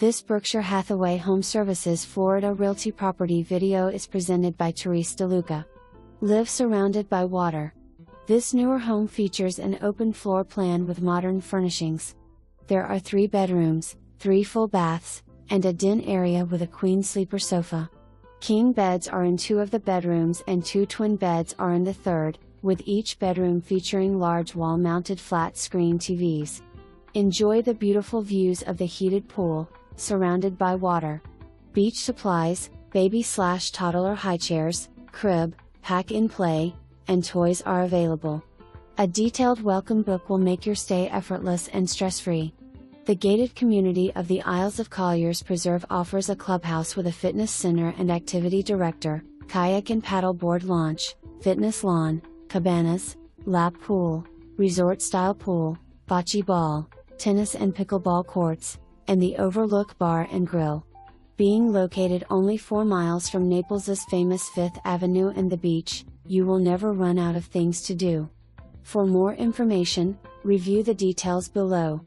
This Berkshire Hathaway HomeServices Florida Realty property video is presented by Therese DeLuca. Live surrounded by water. This newer home features an open floor plan with modern furnishings. There are 3 bedrooms, 3 full baths, and a den area with a queen sleeper sofa. King beds are in 2 of the bedrooms and 2 twin beds are in the 3rd, with each bedroom featuring large wall-mounted flat-screen TVs. Enjoy the beautiful views of the heated pool, surrounded by water. Beach supplies, baby/toddler highchairs, crib, pack-and-play, and toys are available. A detailed welcome book will make your stay effortless and stress-free. The gated community of the Isles of Colliers Preserve offers a clubhouse with a fitness center and activity director, kayak and paddleboard launch, fitness lawn, cabanas, lap pool, resort-style pool, bocce ball, tennis and pickleball courts, and the Overlook Bar and Grill. Being located only 4 miles from Naples' famous 5th Avenue and the beach, you will never run out of things to do. For more information, review the details below.